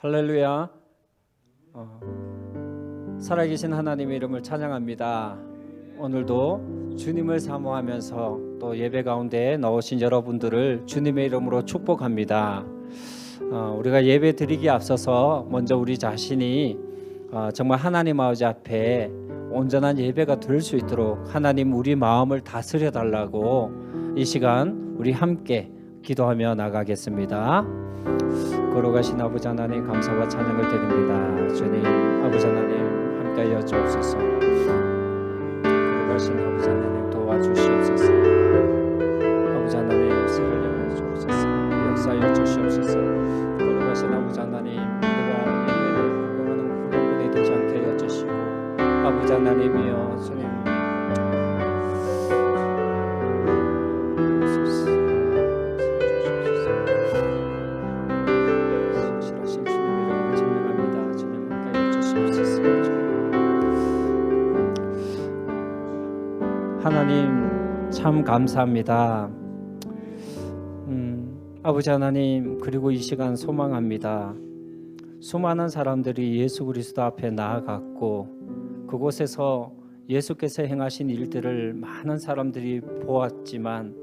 할렐루야. 살아계신 하나님의 이름을 찬양합니다. 오늘도 주님을 사모하면서 또 예배 가운데 넣으신 여러분들을 주님의 이름으로 축복합니다. 우리가 예배 드리기에 앞서서 먼저 우리 자신이 정말 하나님 아버지 앞에 온전한 예배가 될 수 있도록 하나님 우리 마음을 다스려 달라고 이 시간 우리 함께 기도하며 나가겠습니다. 걸어가신 아버지 하나님 감사와 찬양을 드립니다. 주님 아버지 하나님 함께하여 주옵소서. 걸어가신 아버지 하나님 도와주시옵소서. 아버지 하나님 살려 주옵소서. 역사하여 주시옵소서. 걸어가신 아버지 하나님 우리가 예배를 구경하는 구경꾼이 되지 않게 하여 주시고 아버지 하나님이여 주님 하나님 참 감사합니다. 아버지 하나님 그리고 이 시간 소망합니다. 수많은 사람들이 예수 그리스도 앞에 나아갔고 그곳에서 예수께서 행하신 일들을 많은 사람들이 보았지만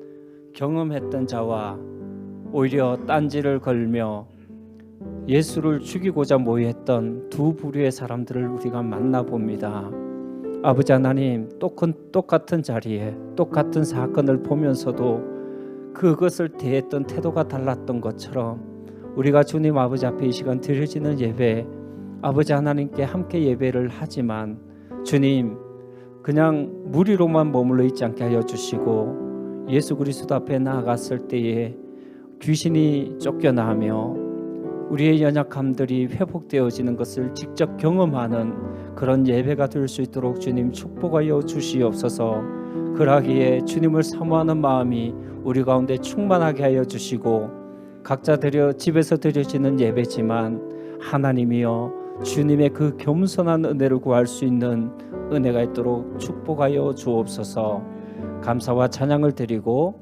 경험했던 자와 오히려 딴지를 걸며 예수를 죽이고자 모였던 두 부류의 사람들을 우리가 만나봅니다. 아버지 하나님 똑같은 자리에 똑같은 사건을 보면서도 그것을 대했던 태도가 달랐던 것처럼 우리가 주님 아버지 앞에 이 시간 드려지는 예배 아버지 하나님께 함께 예배를 하지만 주님 그냥 무리로만 머물러 있지 않게 하여 주시고 예수 그리스도 앞에 나아갔을 때에 귀신이 쫓겨나며 우리의 연약함들이 회복되어지는 것을 직접 경험하는 그런 예배가 될 수 있도록 주님 축복하여 주시옵소서. 그러기에 주님을 사모하는 마음이 우리 가운데 충만하게 하여 주시고 각자 집에서 드려지는 예배지만 하나님이여 주님의 그 겸손한 은혜를 구할 수 있는 은혜가 있도록 축복하여 주옵소서. 감사와 찬양을 드리고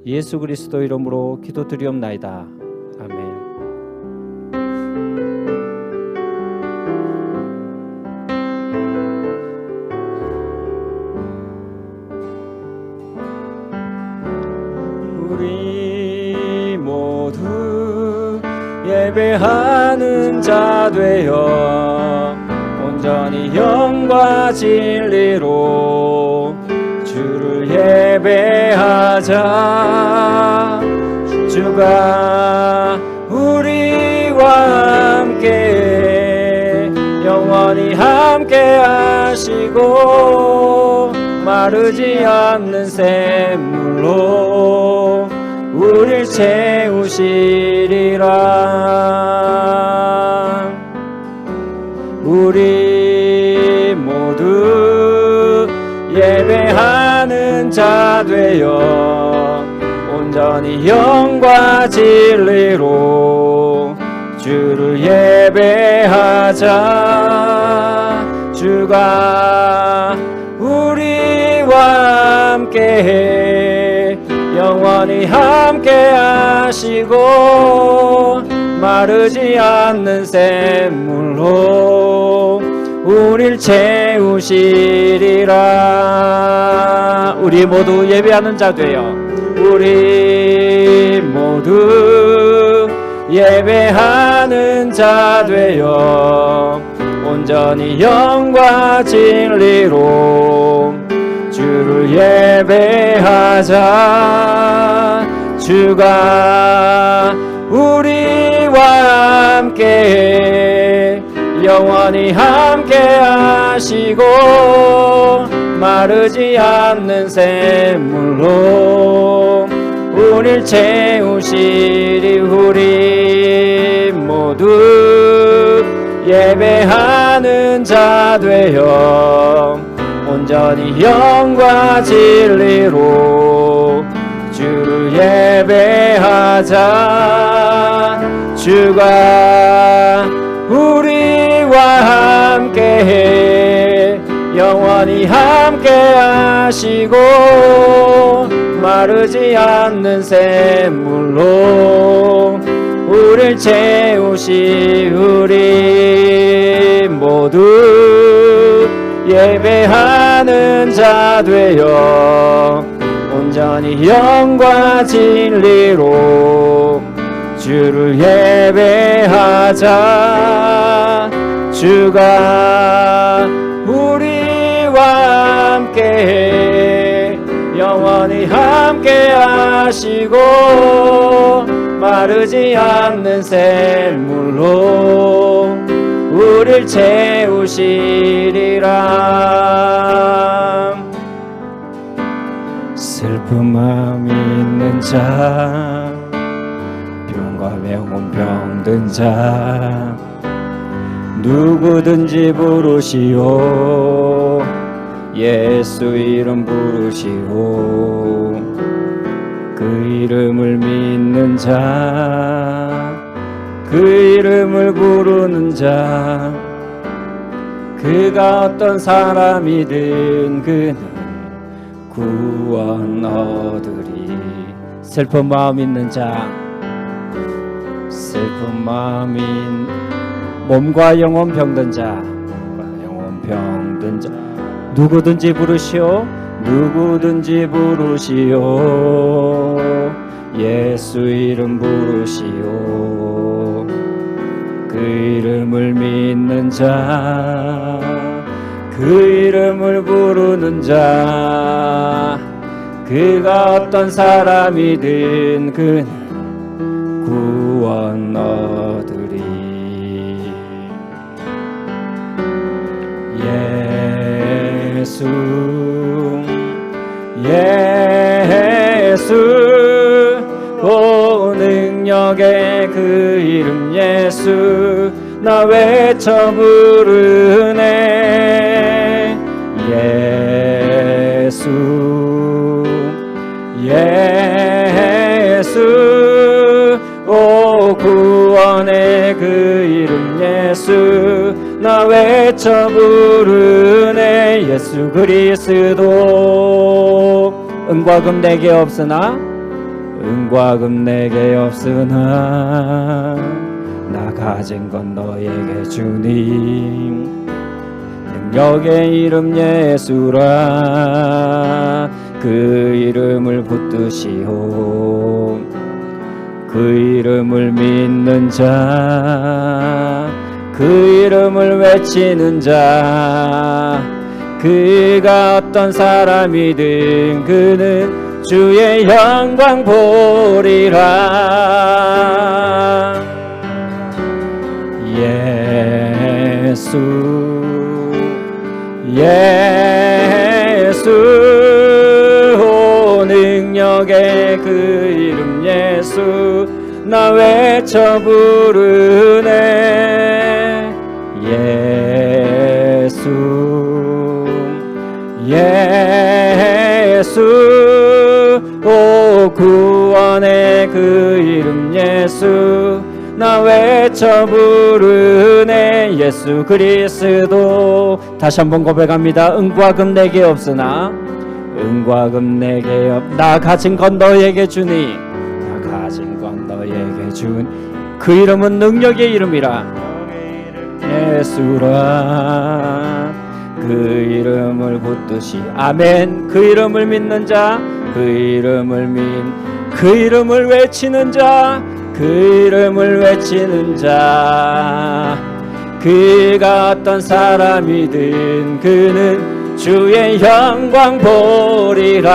예수 그리스도 이름으로 기도드리옵나이다. 아멘. 우리 모두 예배하는 자 되어 온전히 영과 진리로 주를 예배하자. 주가 우리와 함께 영원히 함께 하시고 마르지 않는 샘물로 우릴 채우시리라. 우리 모두 예배하는 자 되어 온전히 영과 진리로 주를 예배하자. 주가 우리와 함께 영원히 함께 하시고 마르지 않는 샘물로 우릴 채우시리라. 우리 모두 예배하는 자 되어 우리 모두 예배하는 자 되어 온전히 영과 진리로 주를 예배하자. 주가 우리와 함께 영원히 함께 하시고 마르지 않는 샘물로 우릴 채우시리. 우리 모두 예배하는 자 되어 온전히 영과 진리로 주를 예배하자. 주가 우리와 함께 영원히 함께 하시고 마르지 않는 샘물로 우릴 채우시 우리 모두 예배하는 자 되어 온전히 영과 진리로 주를 예배하자. 주가 우리와 함께 영원히 함께 하시고 마르지 않는 샘물로 우릴 채우시리라. 슬픈 마음 있는 자, 병과 영혼 병든 자, 누구든지 부르시오. 예수 이름 부르시오. 그 이름을 믿는 자, 그 이름을 부르는 자, 그가 어떤 사람이든 그는 구원 얻으리. 슬픈 마음 있는 자, 슬픈 마음인 몸과 영혼 병든 자, 몸과 영혼 병든 자, 누구든지 부르시오. 누구든지 부르시오. 예수 이름 부르시오. 그 이름을 믿는 자, 그 이름을 부르는 자, 그가 어떤 사람이든 그는 구원 얻으리. 예수 예수 오 능력의 그 이름 예수 나 외쳐 부르네. 예수 예수 오 구원의 그 이름 예수 나 외쳐 부르네. 예수 그리스도 은과 금 내게 없으나 은과 금 내게 없으나 나 가진 건 너에게 주니. 능력의 이름 예수라 그 이름을 붙드시오. 그 이름을 믿는 자, 그 이름을 외치는 자, 그가 어떤 사람이든 그는 주의 영광 보리라. 예수 예수 오 능력의 그 이름 예수 나 외쳐 부르네. 예수 예수 오 구원의 그 이름 예수 나 외쳐 부르네. 예수 그리스도 다시 한번 고백합니다. 은과 금 내게 없으나 은과 금 내게 나 가진 건 너에게 주니. 나 가진 건 너에게 주니. 그 이름은 능력의 이름이라 예수라 그 이름을 붙드시. 아멘. 그 이름을 믿는 자, 그 이름을 그 이름을 외치는 자, 그 이름을 외치는 자, 그가 어떤 사람이든 그는 주의 영광 보리라.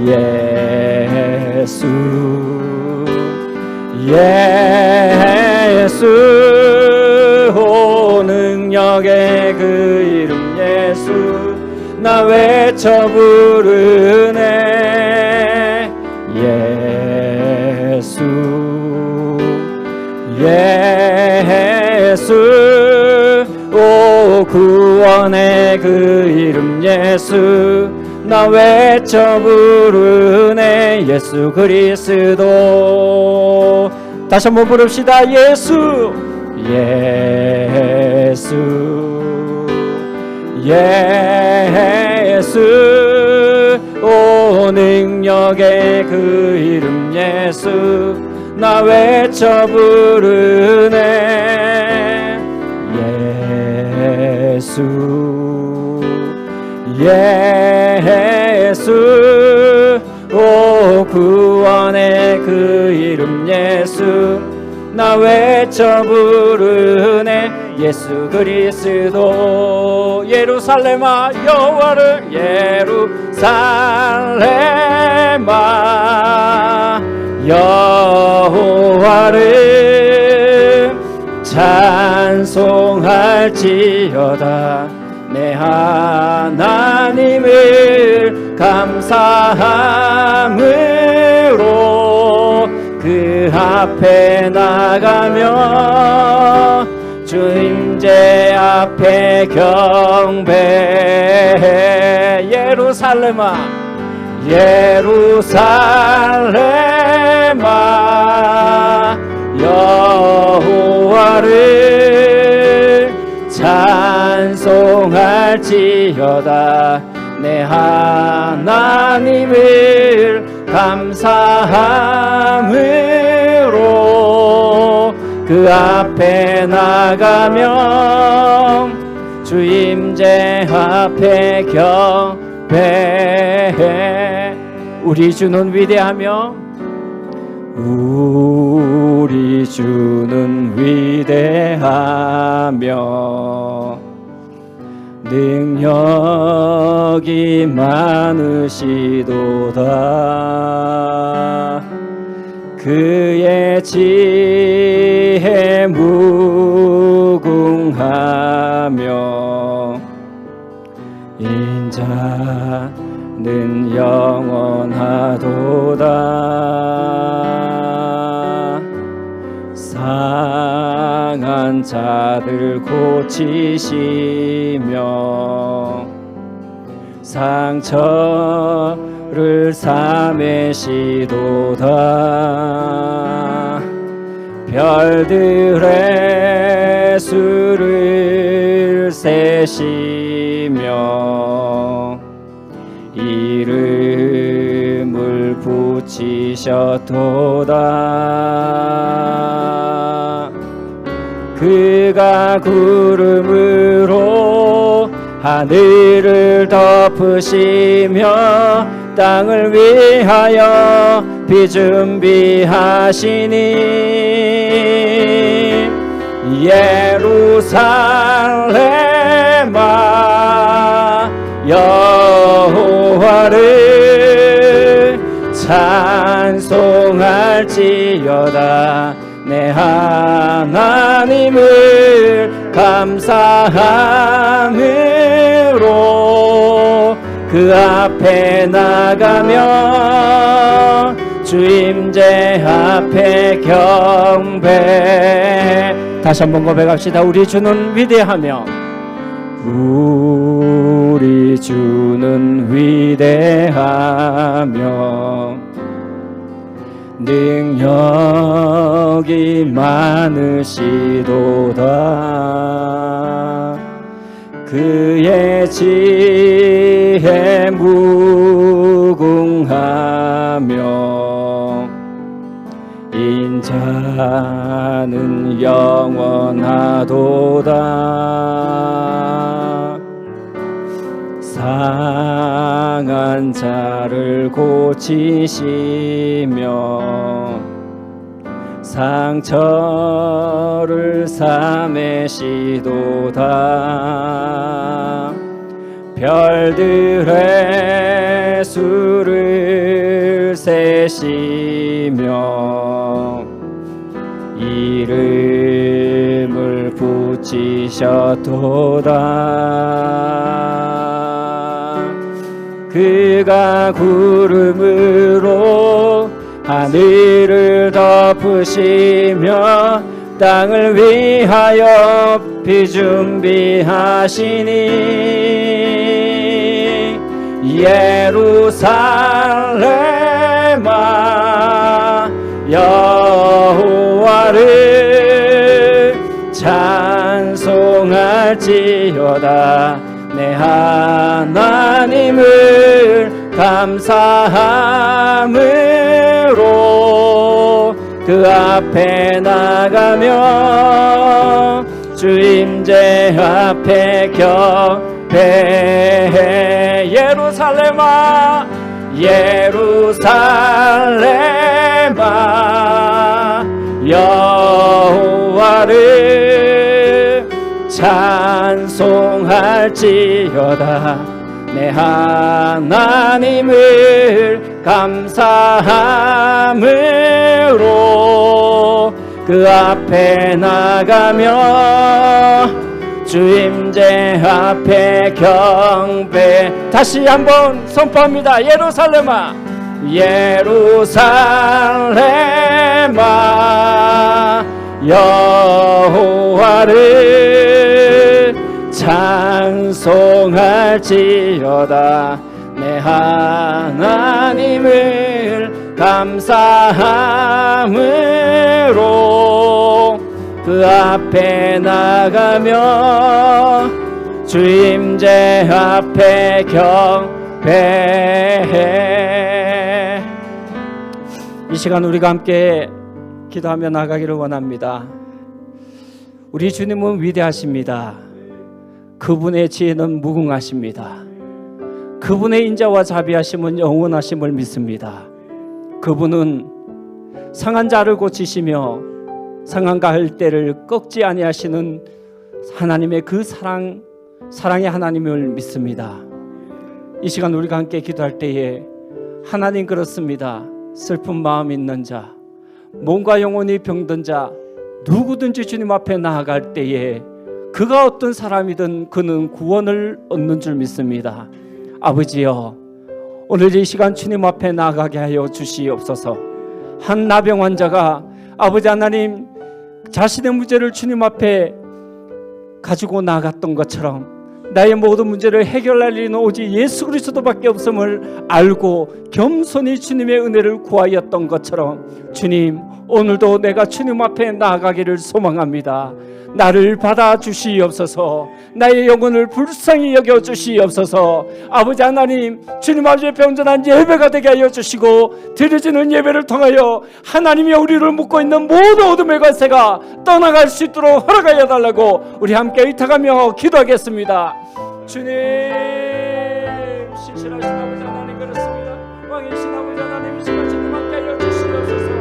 예수 예수 오 능력의 그 이름 예수 나 외쳐 부르네. 예수 예수 오 구원의 그 이름 예수 나 외쳐 부르네. 예수 그리스도 다시 한번 부릅시다. 예수 예수 예수 오 능력의 그 이름 예수 나 외쳐 부르네. 예수 예수 오 구원의 그 이름 예수 나 외쳐 부르네. 예수 그리스도 예루살렘아 여호와를 예루살렘아 여호와를 찬송할지어다. 내 하나님을 감사함으로 그 앞에 나가며 주임제 앞에 경배해. 예루살렘아 예루살렘아 여호와를 찬송할지어다. 내 하나님을 감사함으로 그 앞에 나가며 주임제 앞에 경배해. 우리 주는 위대하며 우리 주는 위대하며 능력이 많으시도다. 그의 지혜 무궁하며 인자는 영원하도다. 상한 자들 고치시며 상처를 삼으시도다. 별들의 수를 세시며 이름을 붙이셨도다. 그가 구름으로 하늘을 덮으시며 땅을 위하여 비 준비하시니 예루살렘아 여호와를 찬송할지어다. 내 하나님을 감사함으로 그 앞에 나가며 주임제 앞에 경배. 다시 한번 고백합시다. 우리 주는 위대하며 우리 주는 위대하며 능력이 많으시도다. 그의 지혜 무궁하며 인자는 영원하도다. 상한 자를 고치시며 상처를 삼으시도다. 별들의 수를 세시며 이름을 붙이셨도다. 그가 구름으로 하늘을 덮으시며 땅을 위하여 비 준비하시니 예루살렘아 여호와를 찬송할지어다. 내 하나님을 감사함으로 그 앞에 나가며 주 임재 앞에 경배해. 예루살렘아 예루살렘아 여호와를 찬송할지어다. 내 하나님을 감사함으로 그 앞에 나가며 주 임재 앞에 경배. 다시 한번 선포합니다. 예루살렘아 예루살렘아 여호와를 찬송할지어다. 내 하나님을 감사함으로 그 앞에 나가며 주 임재 앞에 경배해. 이 시간 우리가 함께 기도하며 나가기를 원합니다. 우리 주님은 위대하십니다. 그분의 지혜는 무궁하십니다. 그분의 인자와 자비하심은 영원하심을 믿습니다. 그분은 상한 자를 고치시며 상한 갈대를 꺾지 아니하시는 하나님의 그 사랑의 하나님을 믿습니다. 이 시간 우리가 함께 기도할 때에 하나님 그렇습니다. 슬픈 마음 있는 자, 몸과 영혼이 병든 자, 누구든지 주님 앞에 나아갈 때에 그가 어떤 사람이든 그는 구원을 얻는 줄 믿습니다. 아버지여, 오늘 이 시간 주님 앞에 나아가게 하여 주시옵소서. 한 나병 환자가 아버지 하나님 자신의 문제를 주님 앞에 가지고 나갔던 것처럼 나의 모든 문제를 해결할 일은 오직 예수 그리스도밖에 없음을 알고 겸손히 주님의 은혜를 구하였던 것처럼 주님, 오늘도 내가 주님 앞에 나아가기를 소망합니다. 나를 받아주시옵소서. 나의 영혼을 불쌍히 여겨주시옵소서. 아버지 하나님, 주님 앞에 온전한 예배가 되게 하여 주시고 드려지는 예배를 통하여 하나님이 우리를 묶고 있는 모든 어둠의 권세가 떠나갈 수 있도록 허락하여 달라고 우리 함께 의탁하며 기도하겠습니다. 주님, 신실하신 아버지 하나님 그렇습니다. 왕이신 아버지 하나님, 이 시간 주님 함께 하여 주시옵소서.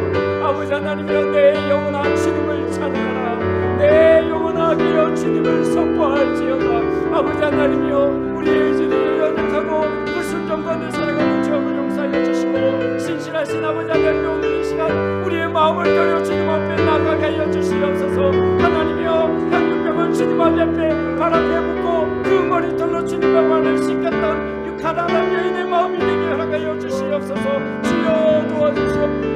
아버지 하나님이여, 내 영혼아 주님을 찬양하라. 내 영혼아 기여 주님을 선포할지어다. 아버지 하나님이여, 우리의 죄를 연약하고 불순종과 내 살아가는 죄악을 용서하여 주시고 신실하신 아버지 하나님, 오늘 이 시간 우리의 마음을 들여 주님 앞에 나가게 하여 주시옵소서. 하나님이여, 향유병을 주님 앞에 발 앞에 묻고 그 머리털로 주님 앞을 씻겼던 이 가난한 여인의 마음이 되게 허락하여 주시옵소서. 주여 도와주시옵소서.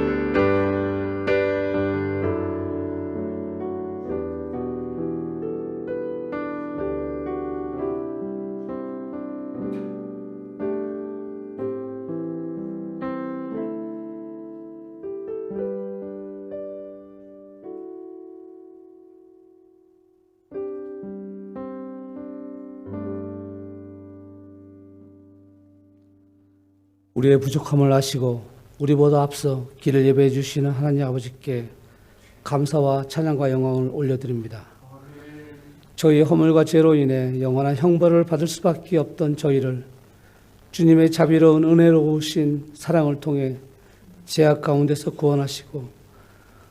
우리의 부족함을 아시고 우리보다 앞서 길을 예배해 주시는 하나님 아버지께 감사와 찬양과 영광을 올려드립니다. 저희의 허물과 죄로 인해 영원한 형벌을 받을 수밖에 없던 저희를 주님의 자비로운 은혜로우신 사랑을 통해 죄악 가운데서 구원하시고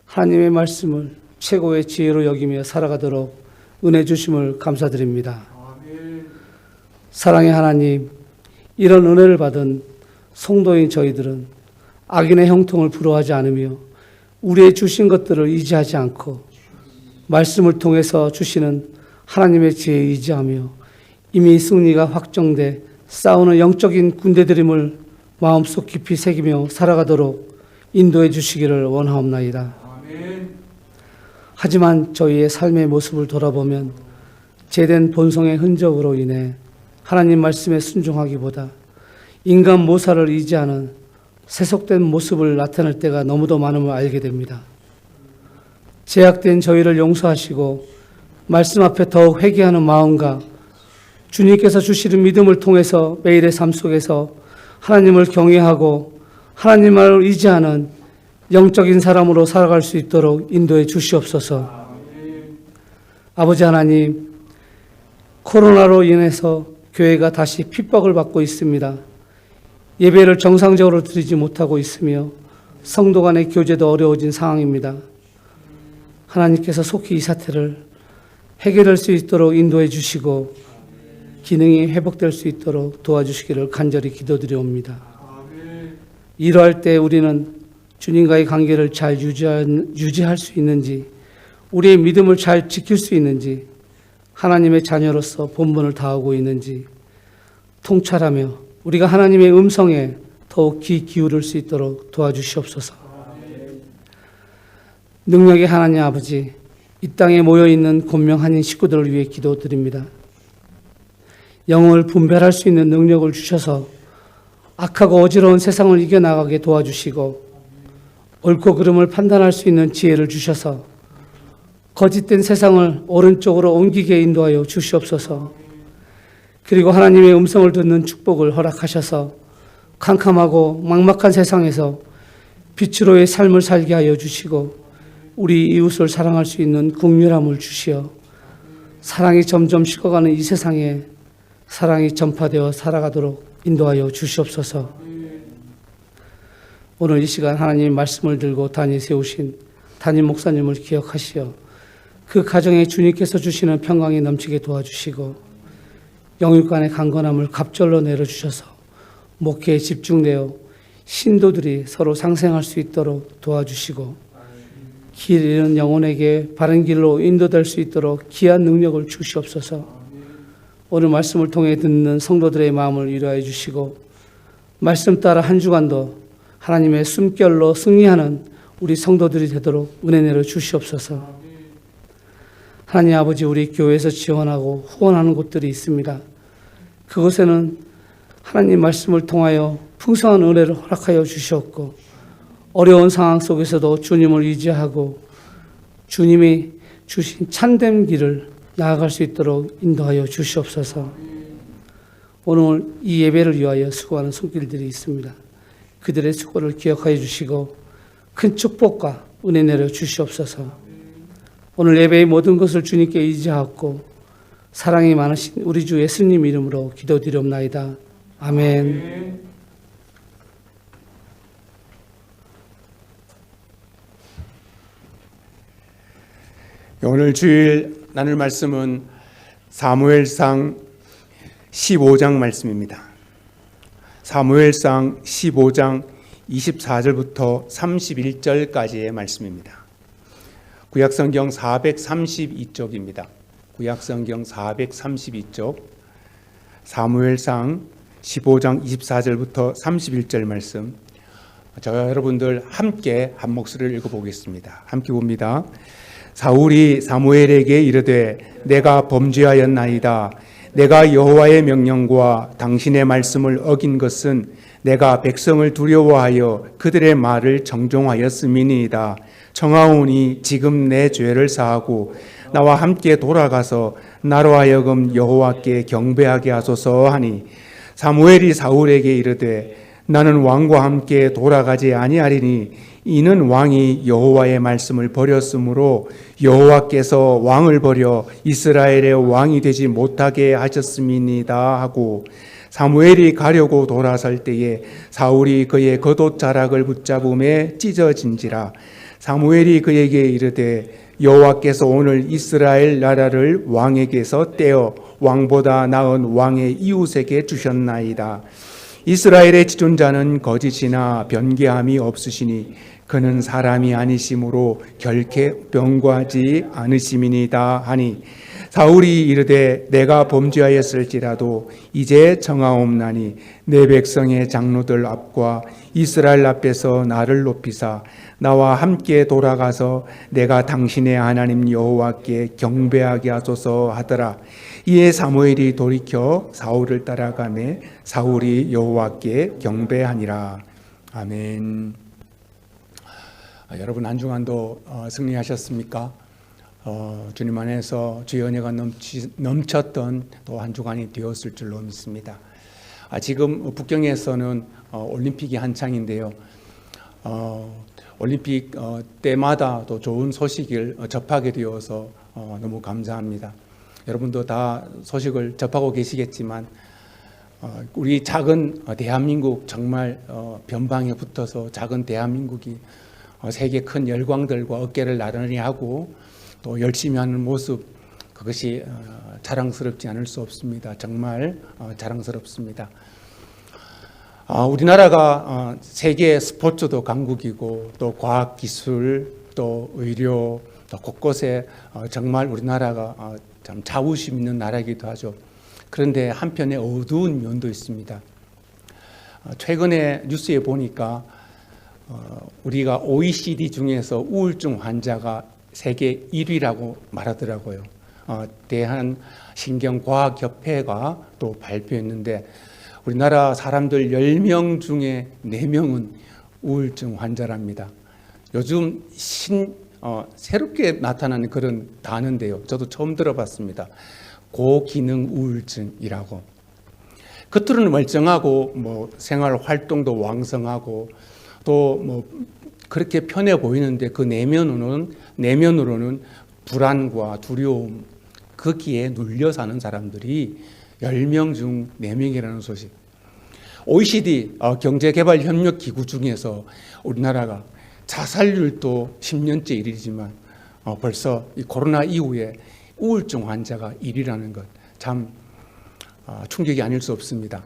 하나님의 말씀을 최고의 지혜로 여기며 살아가도록 은혜 주심을 감사드립니다. 사랑의 하나님, 이런 은혜를 받은 성도인 저희들은 악인의 형통을 부러워하지 않으며 우리의 주신 것들을 의지하지 않고 말씀을 통해서 주시는 하나님의 지혜에 의지하며 이미 승리가 확정돼 싸우는 영적인 군대들임을 마음속 깊이 새기며 살아가도록 인도해 주시기를 원하옵나이다. 하지만 저희의 삶의 모습을 돌아보면 제된 본성의 흔적으로 인해 하나님 말씀에 순종하기보다 인간 모사를 의지하는 세속된 모습을 나타낼 때가 너무도 많음을 알게 됩니다. 제약된 저희를 용서하시고 말씀 앞에 더욱 회개하는 마음과 주님께서 주시는 믿음을 통해서 매일의 삶 속에서 하나님을 경외하고 하나님을 의지하는 영적인 사람으로 살아갈 수 있도록 인도해 주시옵소서. 아버지 하나님, 코로나로 인해서 교회가 다시 핍박을 받고 있습니다. 예배를 정상적으로 드리지 못하고 있으며 성도 간의 교제도 어려워진 상황입니다. 하나님께서 속히 이 사태를 해결할 수 있도록 인도해 주시고 기능이 회복될 수 있도록 도와주시기를 간절히 기도드리옵니다. 이러할 때 우리는 주님과의 관계를 잘 유지할 수 있는지, 우리의 믿음을 잘 지킬 수 있는지, 하나님의 자녀로서 본분을 다하고 있는지 통찰하며 우리가 하나님의 음성에 더욱 귀 기울일 수 있도록 도와주시옵소서. 능력의 하나님 아버지, 이 땅에 모여있는 곤명한 식구들을 위해 기도드립니다. 영을 분별할 수 있는 능력을 주셔서 악하고 어지러운 세상을 이겨나가게 도와주시고 옳고 그름을 판단할 수 있는 지혜를 주셔서 거짓된 세상을 오른쪽으로 옮기게 인도하여 주시옵소서. 그리고 하나님의 음성을 듣는 축복을 허락하셔서 캄캄하고 막막한 세상에서 빛으로의 삶을 살게 하여 주시고 우리 이웃을 사랑할 수 있는 긍휼함을 주시어 사랑이 점점 식어가는 이 세상에 사랑이 전파되어 살아가도록 인도하여 주시옵소서. 오늘 이 시간 하나님 말씀을 들고 단위 세우신 담임 목사님을 기억하시어 그 가정에 주님께서 주시는 평강이 넘치게 도와주시고 영육간의 강건함을 갑절로 내려주셔서 목회에 집중되어 신도들이 서로 상생할 수 있도록 도와주시고 길 잃은 영혼에게 바른 길로 인도될 수 있도록 귀한 능력을 주시옵소서. 오늘 말씀을 통해 듣는 성도들의 마음을 위로해 주시고 말씀 따라 한 주간도 하나님의 숨결로 승리하는 우리 성도들이 되도록 은혜 내려 주시옵소서. 하나님 아버지, 우리 교회에서 지원하고 후원하는 곳들이 있습니다. 그곳에는 하나님 말씀을 통하여 풍성한 은혜를 허락하여 주셨고 어려운 상황 속에서도 주님을 의지하고 주님이 주신 참된 길을 나아갈 수 있도록 인도하여 주시옵소서. 오늘 이 예배를 위하여 수고하는 손길들이 있습니다. 그들의 수고를 기억하여 주시고 큰 축복과 은혜 내려 주시옵소서. 오늘 예배의 모든 것을 주님께 의지하고 사랑이 많으신 우리 주 예수님 이름으로 기도드리옵나이다. 아멘. 오늘 주일 나눌 말씀은 사무엘상 15장 말씀입니다. 사무엘상 15장 24절부터 31절까지의 말씀입니다. 구약성경 432쪽입니다. 구약성경 432쪽 사무엘상 15장 24절부터 31절 말씀, 저와 여러분들 함께 한 목소리를 읽어보겠습니다. 함께 봅니다. 사울이 사무엘에게 이르되 내가 범죄하였나이다. 내가 여호와의 명령과 당신의 말씀을 어긴 것은 내가 백성을 두려워하여 그들의 말을 정종하였음이니이다. 청하오니 지금 내 죄를 사하고 나와 함께 돌아가서 나로 하여금 여호와께 경배하게 하소서 하니 사무엘이 사울에게 이르되 나는 왕과 함께 돌아가지 아니하리니 이는 왕이 여호와의 말씀을 버렸으므로 여호와께서 왕을 버려 이스라엘의 왕이 되지 못하게 하셨음이니이다 하고 사무엘이 가려고 돌아설 때에 사울이 그의 겉옷자락을 붙잡음에 찢어진지라. 사무엘이 그에게 이르되 여호와께서 오늘 이스라엘 나라를 왕에게서 떼어 왕보다 나은 왕의 이웃에게 주셨나이다. 이스라엘의 지존자는 거짓이나 변개함이 없으시니 그는 사람이 아니심으로 결코 변과하지 않으심이니이다 하니 사울이 이르되 내가 범죄하였을지라도 이제 정하옵나니 내 백성의 장로들 앞과 이스라엘 앞에서 나를 높이사 나와 함께 돌아가서 내가 당신의 하나님 여호와께 경배하게 하소서 하더라. 이에 사무엘이 돌이켜 사울을 따라가매 사울이 여호와께 경배하니라. 아멘. 여러분 한 주간도 승리하셨습니까? 주님 안에서 주의 은혜가 넘쳤던 또 한 주간이 되었을 줄로 믿습니다. 지금 북경에서는 올림픽이 한창인데요. 올림픽 때마다 또 좋은 소식을 접하게 되어서 너무 감사합니다. 여러분도 다 소식을 접하고 계시겠지만 우리 작은 대한민국 정말 변방에 붙어서 작은 대한민국이 세계 큰 열광들과 어깨를 나란히 하고 또 열심히 하는 모습, 그것이 자랑스럽지 않을 수 없습니다. 정말 자랑스럽습니다. 우리나라가 세계 스포츠도 강국이고 또 과학 기술 또 의료 또 곳곳에 정말 우리나라가 참 자부심 있는 나라이기도 하죠. 그런데 한편에 어두운 면도 있습니다. 최근에 뉴스에 보니까 우리가 OECD 중에서 우울증 환자가 세계 1위라고 말하더라고요. 대한신경과학협회가 또 발표했는데 우리나라 사람들 10명 중에 4명은 우울증 환자랍니다. 요즘 새롭게 나타나는 그런 단어인데요. 저도 처음 들어봤습니다. 고기능 우울증이라고. 겉으로는 멀쩡하고 생활 활동도 왕성하고 또 그렇게 편해 보이는데 그 내면으로는 불안과 두려움, 거기에 눌려 사는 사람들이 10명 중 4명이라는 소식. OECD 경제개발협력기구 중에서 우리나라가 자살률도 10년째 1위지만 벌써 이 코로나 이후에 우울증 환자가 1위라는 것 참 충격이 아닐 수 없습니다.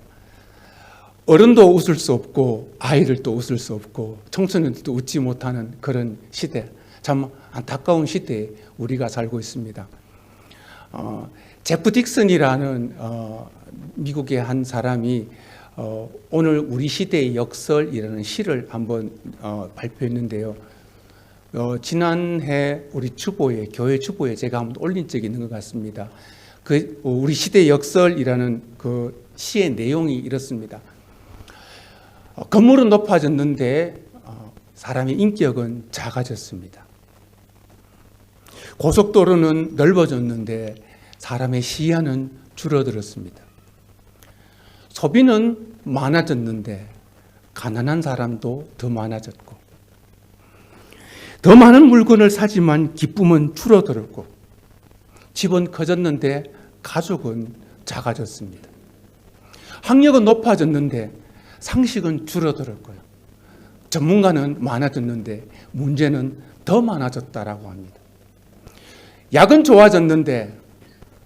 어른도 웃을 수 없고 아이들도 웃을 수 없고 청소년들도 웃지 못하는 그런 시대, 참 안타까운 시대에 우리가 살고 있습니다. 제프 딕슨이라는 미국의 한 사람이 오늘 우리 시대의 역설이라는 시를 한번 발표했는데요. 지난해 우리 주보에, 교회 주보에 제가 한번 올린 적이 있는 것 같습니다. 그 우리 시대의 역설이라는 그 시의 내용이 이렇습니다. 건물은 높아졌는데 사람의 인격은 작아졌습니다. 고속도로는 넓어졌는데 사람의 시야는 줄어들었습니다. 소비는 많아졌는데 가난한 사람도 더 많아졌고, 더 많은 물건을 사지만 기쁨은 줄어들었고, 집은 커졌는데 가족은 작아졌습니다. 학력은 높아졌는데 상식은 줄어들었고요. 전문가는 많아졌는데 문제는 더 많아졌다라고 합니다. 약은 좋아졌는데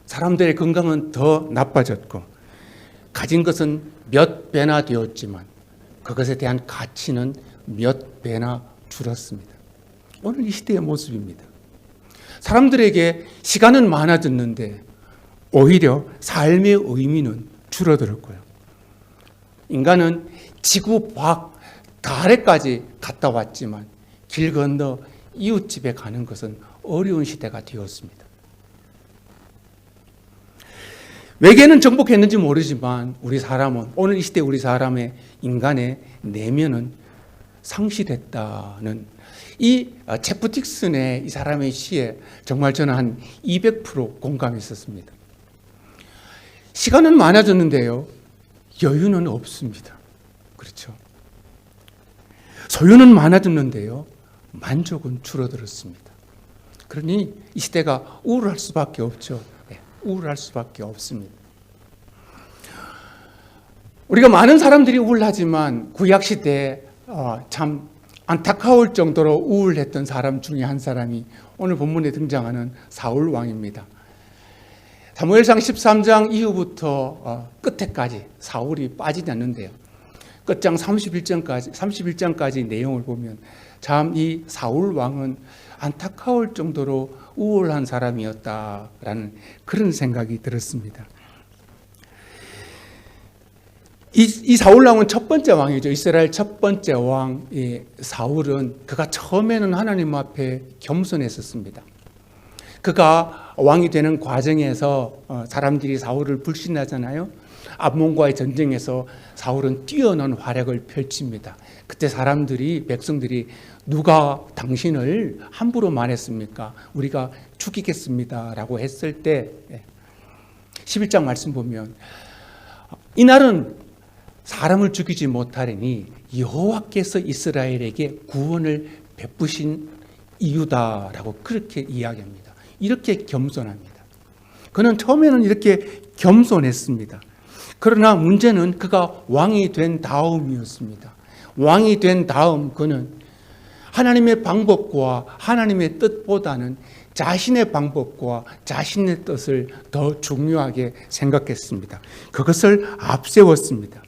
사람들의 건강은 더 나빠졌고, 가진 것은 몇 배나 되었지만 그것에 대한 가치는 몇 배나 줄었습니다. 오늘 이 시대의 모습입니다. 사람들에게 시간은 많아졌는데 오히려 삶의 의미는 줄어들었고요. 인간은 지구 밖 달에까지 갔다 왔지만 길 건너 이웃집에 가는 것은 어려운 시대가 되었습니다. 외계는 정복했는지 모르지만 우리 사람은, 오늘 이 시대 우리 사람의 인간의 내면은 상실했다는 이 제프 딕슨의 이 사람의 시에 정말 저는 한 200% 공감했었습니다. 시간은 많아졌는데요, 여유는 없습니다. 그렇죠? 소유는 많아졌는데요, 만족은 줄어들었습니다. 그러니 이 시대가 우울할 수밖에 없죠. 우울할 수밖에 없습니다. 우리가 많은 사람들이 우울하지만 구약 시대에 참 안타까울 정도로 우울했던 사람 중에 한 사람이 오늘 본문에 등장하는 사울 왕입니다. 사무엘상 13장 이후부터 끝에까지 사울이 빠지지 않는데요. 끝장 31장까지 내용을 보면 참 이 사울 왕은 안타까울 정도로 우울한 사람이었다라는 그런 생각이 들었습니다. 이 사울 왕은 첫 번째 왕이죠. 이스라엘 첫 번째 왕 사울은 그가 처음에는 하나님 앞에 겸손했었습니다. 그가 왕이 되는 과정에서 사람들이 사울을 불신하잖아요. 암몬과의 전쟁에서 사울은 뛰어난 활약을 펼칩니다. 그때 백성들이 누가 당신을 함부로 말했습니까? 우리가 죽이겠습니다 라고 했을 때 11장 말씀 보면 이날은 사람을 죽이지 못하리니 여호와께서 이스라엘에게 구원을 베푸신 이유다라고 그렇게 이야기합니다. 이렇게 겸손합니다. 그는 처음에는 이렇게 겸손했습니다. 그러나 문제는 그가 왕이 된 다음이었습니다. 왕이 된 다음 그는 하나님의 방법과 하나님의 뜻보다는 자신의 방법과 자신의 뜻을 더 중요하게 생각했습니다. 그것을 앞세웠습니다.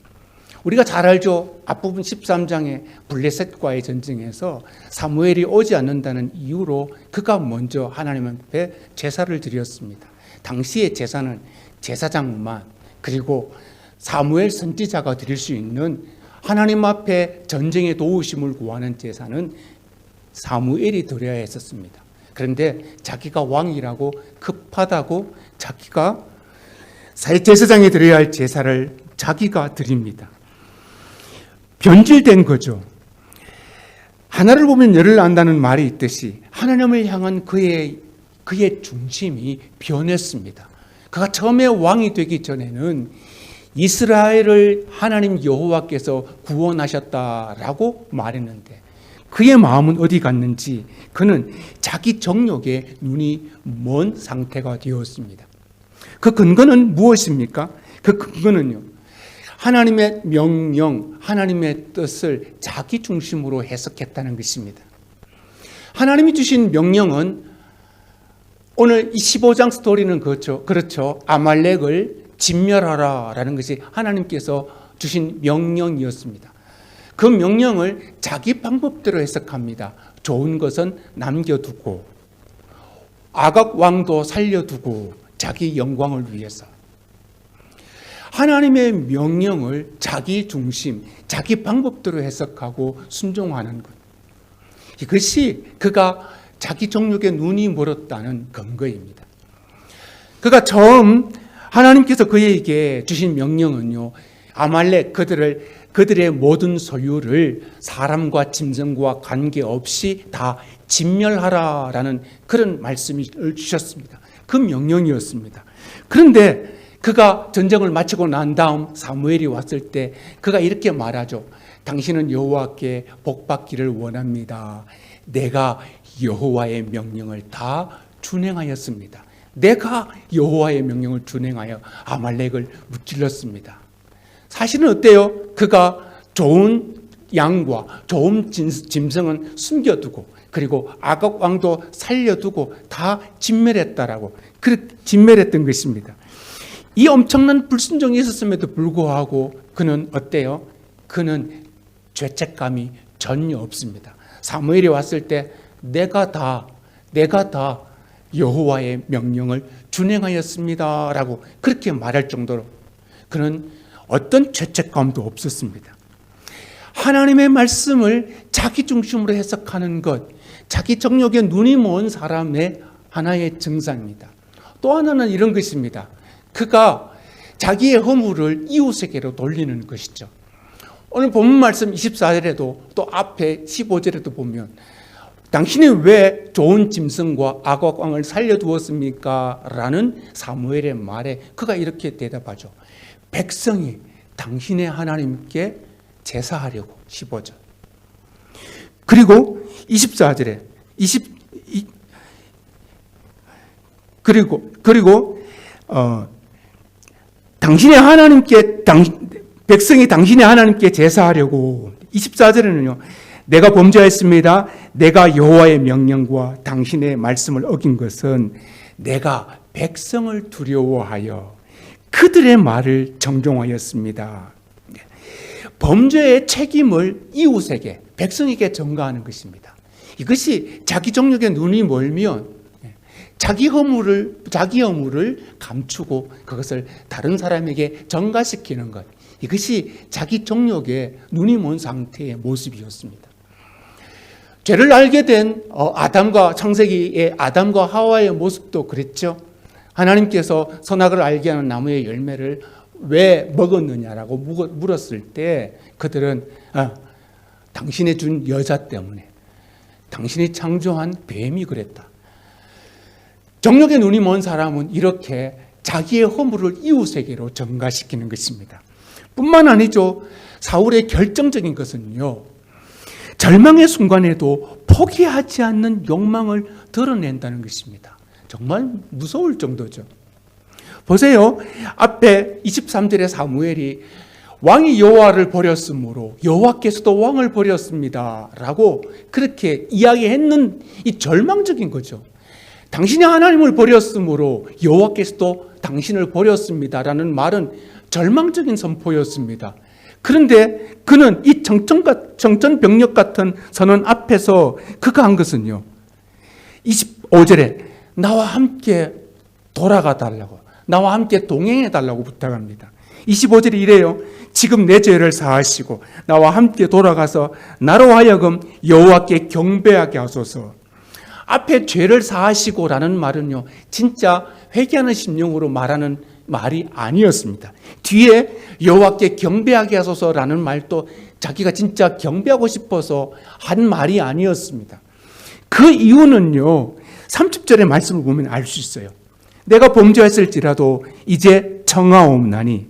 우리가 잘 알죠. 앞부분 13장의 블레셋과의 전쟁에서 사무엘이 오지 않는다는 이유로 그가 먼저 하나님 앞에 제사를 드렸습니다. 당시의 제사는 제사장만 그리고 사무엘 선지자가 드릴 수 있는 하나님 앞에 전쟁의 도우심을 구하는 제사는 사무엘이 드려야 했었습니다. 그런데 자기가 왕이라고 급하다고 자기가 제사장이 드려야 할 제사를 자기가 드립니다. 변질된 거죠. 하나를 보면 열을 안다는 말이 있듯이 하나님을 향한 그의 중심이 변했습니다. 그가 처음에 왕이 되기 전에는 이스라엘을 하나님 여호와께서 구원하셨다라고 말했는데 그의 마음은 어디 갔는지 그는 자기 정욕에 눈이 먼 상태가 되었습니다. 그 근거는 무엇입니까? 그 근거는요. 하나님의 명령, 하나님의 뜻을 자기 중심으로 해석했다는 것입니다. 하나님이 주신 명령은 오늘 이 15장 스토리는 그렇죠. 아말렉을 진멸하라라는 것이 하나님께서 주신 명령이었습니다. 그 명령을 자기 방법대로 해석합니다. 좋은 것은 남겨두고 아각 왕도 살려두고 자기 영광을 위해서 하나님의 명령을 자기 중심, 자기 방법대로 해석하고 순종하는 것. 이것이 그가 자기 정욕에 눈이 멀었다는 근거입니다. 그가 처음 하나님께서 그에게 주신 명령은요. 아말렉 그들의 모든 소유를 사람과 짐승과 관계없이 다 진멸하라라는 그런 말씀을 주셨습니다. 그 명령이었습니다. 그런데 그가 전쟁을 마치고 난 다음 사무엘이 왔을 때 그가 이렇게 말하죠. 당신은 여호와께 복받기를 원합니다. 내가 여호와의 명령을 다 준행하였습니다. 내가 여호와의 명령을 준행하여 아말렉을 무찔렀습니다. 사실은 어때요? 그가 좋은 양과 좋은 짐승은 숨겨두고 그리고 아각 왕도 살려두고 다 진멸했다라고 그렇게 진멸했던 것입니다. 이 엄청난 불순종이 있었음에도 불구하고 그는 어때요? 그는 죄책감이 전혀 없습니다. 사무엘이 왔을 때 내가 다 여호와의 명령을 준행하였습니다라고 그렇게 말할 정도로 그는 어떤 죄책감도 없었습니다. 하나님의 말씀을 자기 중심으로 해석하는 것, 자기 정욕에 눈이 먼 사람의 하나의 증상입니다. 또 하나는 이런 것입니다. 그가 자기의 허물을 이웃에게로 돌리는 것이죠. 오늘 본문 말씀 24절에도 또 앞에 15절에도 보면 당신이 왜 좋은 짐승과 아각왕을 살려두었습니까? 라는 사무엘의 말에 그가 이렇게 대답하죠. 백성이 당신의 하나님께 제사하려고 15절. 그리고 24절에 당신의 하나님께 백성이 당신의 하나님께 제사하려고 24절에는요. 내가 범죄했습니다. 내가 여호와의 명령과 당신의 말씀을 어긴 것은 내가 백성을 두려워하여 그들의 말을 정종하였습니다. 범죄의 책임을 이웃에게 백성에게 전가하는 것입니다. 이것이 자기 정욕에 눈이 멀면 자기 허물을 감추고 그것을 다른 사람에게 전가시키는 것. 이것이 자기 정욕에 눈이 먼 상태의 모습이었습니다. 죄를 알게 된 창세기의 아담과 하와의 모습도 그랬죠. 하나님께서 선악을 알게 하는 나무의 열매를 왜 먹었느냐라고 물었을 때 그들은 당신이 준 여자 때문에 당신이 창조한 뱀이 그랬다. 정욕의 눈이 먼 사람은 이렇게 자기의 허물을 이웃에게로 전가시키는 것입니다. 뿐만 아니죠. 사울의 결정적인 것은요, 절망의 순간에도 포기하지 않는 욕망을 드러낸다는 것입니다. 정말 무서울 정도죠. 보세요. 앞에 23절에 사무엘이 왕이 여호와를 버렸으므로 여호와께서도 왕을 버렸습니다 라고 그렇게 이야기했는 이 절망적인 거죠. 당신이 하나님을 버렸으므로 여호와께서도 당신을 버렸습니다 라는 말은 절망적인 선포였습니다. 그런데 그는 이 정전병력 같은 선언 앞에서 그가 한 것은요, 25절에 나와 함께 돌아가 달라고, 나와 함께 동행해 달라고 부탁합니다. 25절이 이래요. 지금 내 죄를 사하시고 나와 함께 돌아가서 나로 하여금 여호와께 경배하게 하소서. 앞에 죄를 사하시고라는 말은요, 진짜 회개하는 심령으로 말하는 말이 아니었습니다. 뒤에 여호와께 경배하게 하소서라는 말도 자기가 진짜 경배하고 싶어서 한 말이 아니었습니다. 그 이유는요, 30절의 말씀을 보면 알 수 있어요. 내가 범죄했을지라도 이제 청하옵나니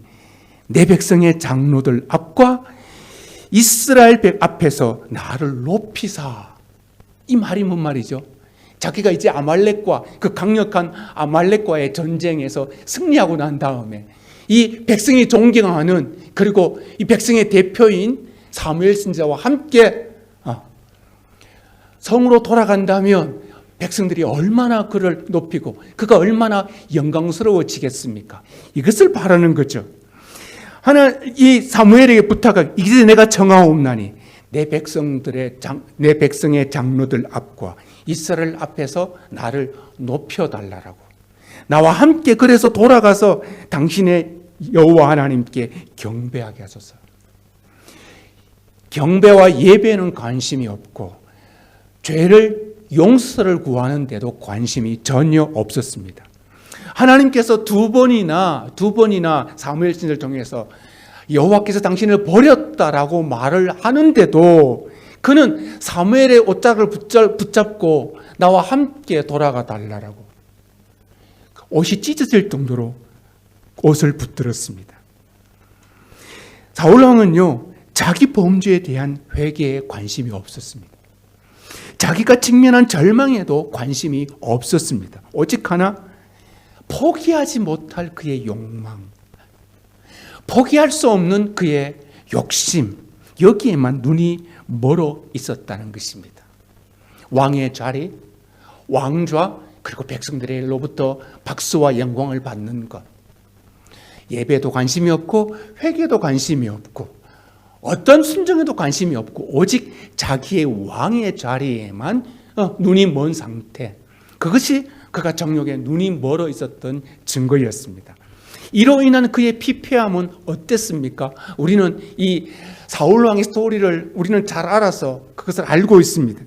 내 백성의 장로들 앞과 이스라엘 백 앞에서 나를 높이사. 이 말이 뭔 말이죠? 자기가 이제 아말렉과 그 강력한 아말렉과의 전쟁에서 승리하고 난 다음에 이 백성이 존경하는, 그리고 이 백성의 대표인 사무엘 선지자와 함께 성으로 돌아간다면 백성들이 얼마나 그를 높이고 그가 얼마나 영광스러워지겠습니까? 이것을 바라는 거죠. 이 사무엘에게 부탁하기, 이제 내가 청하옵나니 내 백성의 장로들 앞과 이스라엘 앞에서 나를 높여달라고. 나와 함께 그래서 돌아가서 당신의 여호와 하나님께 경배하게 하소서. 경배와 예배는 관심이 없고 죄를 용서를 구하는데도 관심이 전혀 없었습니다. 하나님께서 두 번이나 사무엘 선지자를 통해서 여호와께서 당신을 버렸다라고 말을 하는데도 그는 사무엘의 옷자락을 붙잡고 나와 함께 돌아가 달라라고 옷이 찢어질 정도로 옷을 붙들었습니다. 사울 왕은요, 자기 범죄에 대한 회개에 관심이 없었습니다. 자기가 직면한 절망에도 관심이 없었습니다. 오직 하나, 포기하지 못할 그의 욕망, 포기할 수 없는 그의 욕심, 여기에만 눈이 멀어 있었다는 것입니다. 왕의 자리, 왕좌, 그리고 백성들로부터 박수와 영광을 받는 것, 예배도 관심이 없고 회개도 관심이 없고 어떤 순종에도 관심이 없고 오직 자기의 왕의 자리에만 눈이 먼 상태, 그것이 그가 정욕에 눈이 멀어 있었던 증거였습니다. 이로 인한 그의 피폐함은 어땠습니까? 우리는 이 사울 왕의 스토리를 우리는 잘 알아서 그것을 알고 있습니다.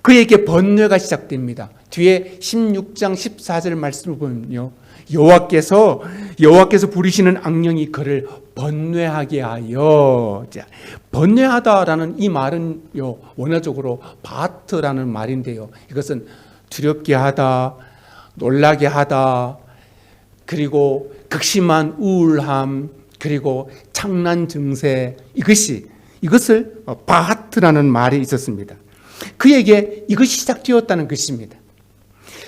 그에게 번뇌가 시작됩니다. 뒤에 16장 14절 말씀을 보면요, 여호와께서 부리시는 악령이 그를 번뇌하게 하여. 번뇌하다라는 이 말은요, 원어적으로 바트라는 말인데요, 이것은 두렵게 하다, 놀라게 하다, 그리고 극심한 우울함, 그리고 창난 증세, 이것을 바하트라는 말이 있었습니다. 그에게 이것이 시작되었다는 것입니다.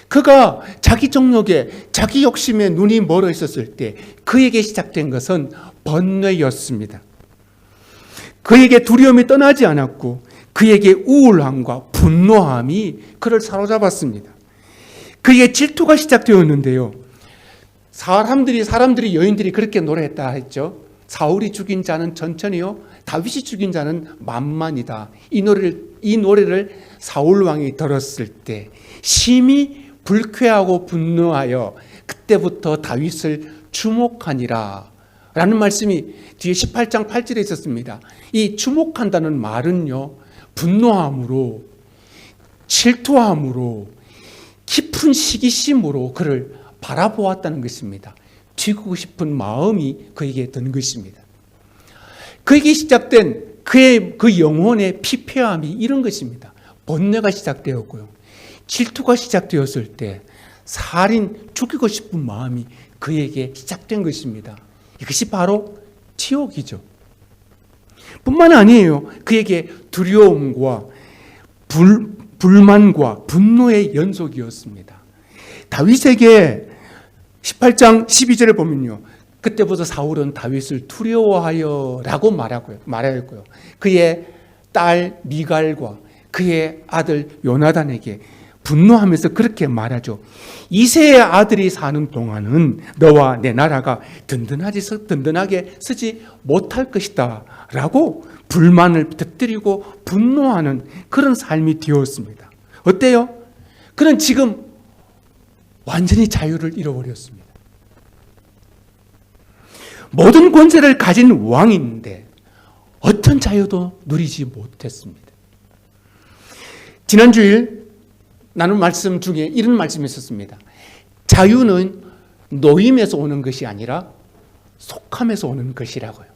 그가 자기 정욕에, 자기 욕심에 눈이 멀어 있었을 때 그에게 시작된 것은 번뇌였습니다. 그에게 두려움이 떠나지 않았고 그에게 우울함과 분노함이 그를 사로잡았습니다. 그에게 질투가 시작되었는데요, 사람들이 여인들이 그렇게 노래했다 했죠. 사울이 죽인 자는 천천히요, 다윗이 죽인 자는 만만이다. 이 노래를 사울 왕이 들었을 때 심히 불쾌하고 분노하여 그때부터 다윗을 주목하니라 라는 말씀이 뒤에 18장 8절에 있었습니다. 이 주목한다는 말은요, 분노함으로, 질투함으로, 깊은 시기심으로 그를 바라보았다는 것입니다. 죽이고 싶은 마음이 그에게 든 것입니다. 그에게 시작된 그의 그 영혼의 피폐함이 이런 것입니다. 번뇌가 시작되었고요, 질투가 시작되었을 때 죽이고 싶은 마음이 그에게 시작된 것입니다. 이것이 바로 치욕이죠. 뿐만 아니에요. 그에게 두려움과 불만과 분노의 연속이었습니다. 다윗에게 18장 12절을 보면요. 그때부터 사울은 다윗을 두려워하여라고 말하였고요. 그의 딸 미갈과 그의 아들 요나단에게 분노하면서 그렇게 말하죠. 이새의 아들이 사는 동안은 너와 내 나라가 든든하게 서지 못할 것이다 라고 불만을 터뜨리고 분노하는 그런 삶이 되었습니다. 어때요? 그는 지금 완전히 자유를 잃어버렸습니다. 모든 권세를 가진 왕인데 어떤 자유도 누리지 못했습니다. 지난주일 나눈 말씀 중에 이런 말씀이 있었습니다. 자유는 노임에서 오는 것이 아니라 속함에서 오는 것이라고요.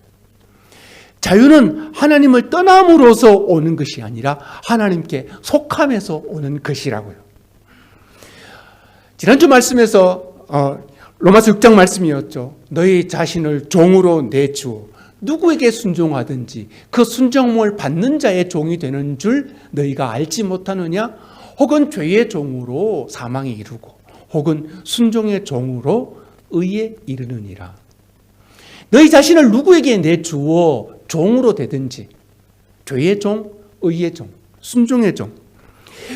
자유는 하나님을 떠남으로써 오는 것이 아니라 하나님께 속함에서 오는 것이라고요. 지난주 말씀에서 로마서 6장 말씀이었죠. 너희 자신을 종으로 내주어 누구에게 순종하든지 그 순종을 받는 자의 종이 되는 줄 너희가 알지 못하느냐? 혹은 죄의 종으로 사망에 이르고 혹은 순종의 종으로 의에 이르느니라. 너희 자신을 누구에게 내주어 종으로 되든지 죄의 종, 의의 종, 순종의 종.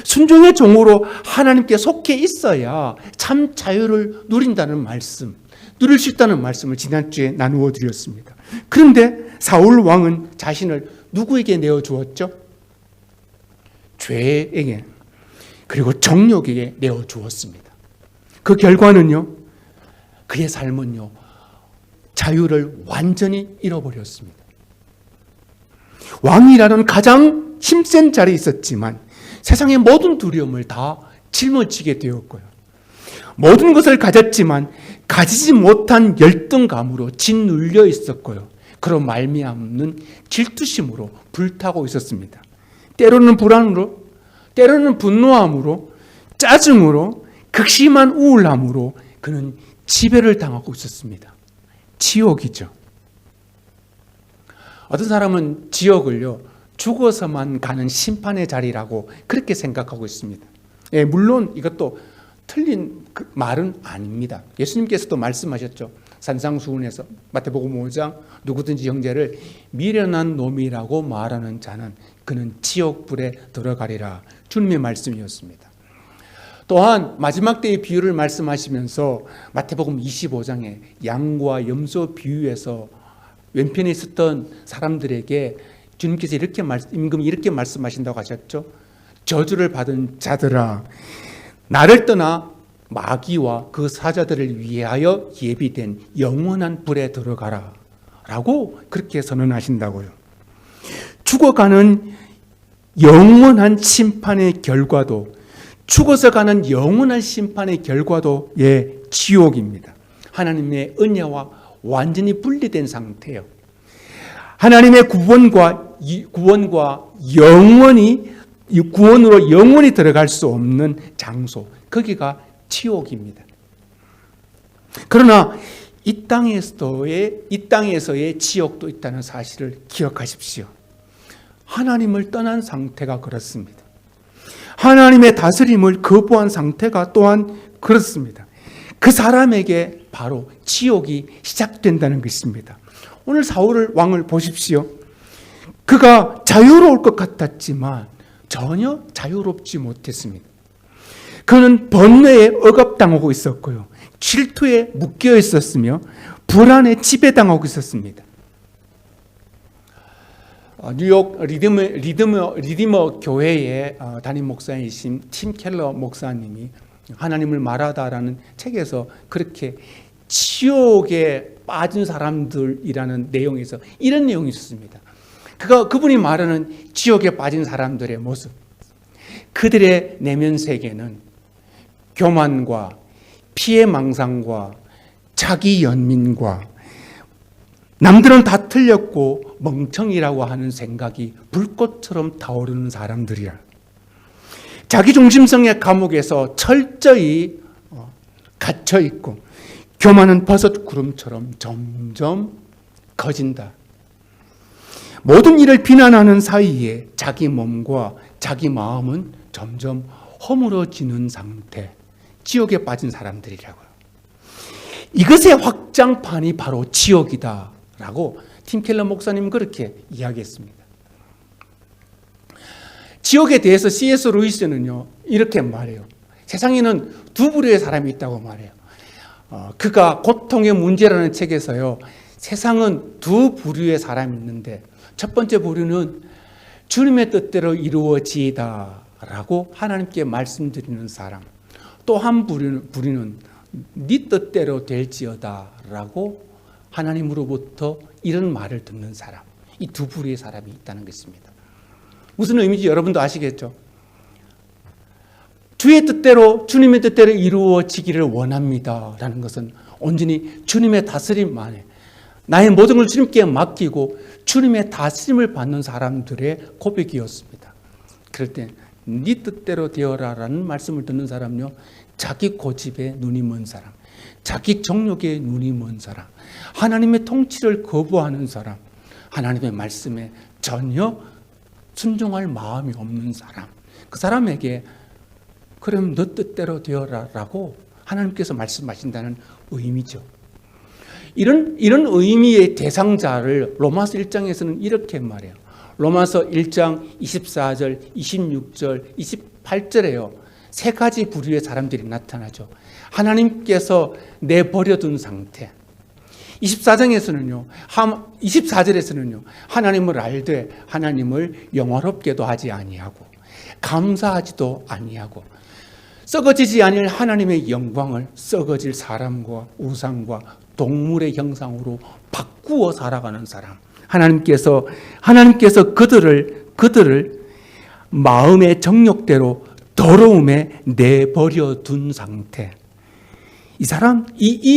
순종의 종으로 하나님께 속해 있어야 참 자유를 누린다는 말씀, 누릴 수 있다는 말씀을 지난주에 나누어 드렸습니다. 그런데 사울 왕은 자신을 누구에게 내어주었죠? 죄에게 그리고 정욕에게 내어주었습니다. 그 결과는요, 그의 삶은요, 자유를 완전히 잃어버렸습니다. 왕이라는 가장 힘센 자리에 있었지만 세상의 모든 두려움을 다 짊어지게 되었고요. 모든 것을 가졌지만 가지지 못한 열등감으로 짓눌려 있었고요. 그런 말미암는 질투심으로 불타고 있었습니다. 때로는 불안으로, 때로는 분노함으로, 짜증으로, 극심한 우울함으로 그는 지배를 당하고 있었습니다. 지옥이죠. 어떤 사람은 지옥을요, 죽어서만 가는 심판의 자리라고 그렇게 생각하고 있습니다. 예, 물론 이것도 틀린 말은 아닙니다. 예수님께서도 말씀하셨죠. 산상수훈에서 마태복음 5장 누구든지 형제를 미련한 놈이라고 말하는 자는 그는 지옥불에 들어가리라. 주님의 말씀이었습니다. 또한 마지막 때의 비유를 말씀하시면서 마태복음 25장에 양과 염소 비유에서 왼편에 있었던 사람들에게 주님께서 임금이 이렇게 말씀하신다고 하셨죠. 저주를 받은 자들아, 나를 떠나 마귀와 그 사자들을 위하여 예비된 영원한 불에 들어가라 라고 그렇게 선언하신다고요. 죽어가는 영원한 심판의 결과도, 죽어서 가는 영원한 심판의 결과도 지옥입니다. 하나님의 은혜와 완전히 분리된 상태예요. 하나님의 구원으로 영원히 들어갈 수 없는 장소, 거기가 지옥입니다. 그러나 이 땅에서의 지옥도 있다는 사실을 기억하십시오. 하나님을 떠난 상태가 그렇습니다. 하나님의 다스림을 거부한 상태가 또한 그렇습니다. 그 사람에게 바로 지옥이 시작된다는 것입니다. 오늘 사울 왕을 보십시오. 그가 자유로울 것 같았지만 전혀 자유롭지 못했습니다. 그는 번뇌에 억압당하고 있었고요. 질투에 묶여 있었으며 불안에 지배당하고 있었습니다. 뉴욕 리디머 교회의 담임 목사이신 팀 켈러 목사님이 하나님을 말하다라는 책에서 그렇게 지옥에 빠진 사람들이라는 내용에서 이런 내용이 있었습니다. 그분이 말하는 지옥에 빠진 사람들의 모습, 그들의 내면 세계는 교만과 피해망상과 자기 연민과 남들은 다 틀렸고 멍청이라고 하는 생각이 불꽃처럼 타오르는 사람들이야. 자기중심성의 감옥에서 철저히 갇혀 있고 교만은 버섯 구름처럼 점점 커진다. 모든 일을 비난하는 사이에 자기 몸과 자기 마음은 점점 허물어지는 상태, 지옥에 빠진 사람들이라고요. 이것의 확장판이 바로 지옥이다라고 팀 켈러 목사님은 그렇게 이야기했습니다. 지옥에 대해서 C.S. 루이스는요 이렇게 말해요. 세상에는 두 부류의 사람이 있다고 말해요. 그가 고통의 문제라는 책에서요, 세상은 두 부류의 사람이 있는데 첫 번째 부류는 주님의 뜻대로 이루어지이다라고 하나님께 말씀드리는 사람, 또 한 부류는 네 뜻대로 될지어다라고 하나님으로부터 이런 말을 듣는 사람, 이 두 부류의 사람이 있다는 것입니다. 무슨 의미인지 여러분도 아시겠죠? 주의 뜻대로, 주님의 뜻대로 이루어지기를 원합니다라는 것은 온전히 주님의 다스림 안에 나의 모든 걸 주님께 맡기고 주님의 다스림을 받는 사람들의 고백이었습니다. 그럴 때 네 뜻대로 되어라라는 말씀을 듣는 사람요, 자기 고집에 눈이 먼 사람, 자기 정욕에 눈이 먼 사람, 하나님의 통치를 거부하는 사람, 하나님의 말씀에 전혀 순종할 마음이 없는 사람, 그 사람에게 그럼 너 뜻대로 되어라라고 하나님께서 말씀하신다는 의미죠. 이런 의미의 대상자를 로마서 1장에서는 이렇게 말해요. 로마서 1장 24절, 26절, 28절에요. 세 가지 부류의 사람들이 나타나죠. 하나님께서 내버려둔 상태. 24장에서는요, 24절에서는요, 하나님을 알되 하나님을 영화롭게도 하지 아니하고 감사하지도 아니하고 썩어지지 아니할 하나님의 영광을 썩어질 사람과 우상과 동물의 형상으로 바꾸어 살아가는 사람. 하나님께서 그들을 마음의 정욕대로 더러움에 내버려 둔 상태. 이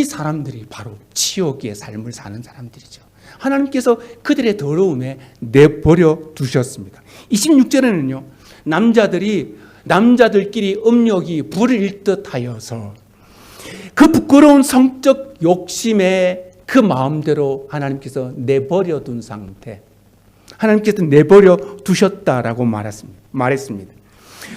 사람들이 바로 지옥의 삶을 사는 사람들이죠. 하나님께서 그들의 더러움에 내버려 두셨습니다. 26절에는요, 남자들끼리 음욕이 불일 듯 하여서 그 부끄러운 성적 욕심에 그 마음대로 하나님께서 내버려 둔 상태, 하나님께서 내버려 두셨다라고 말했습니다.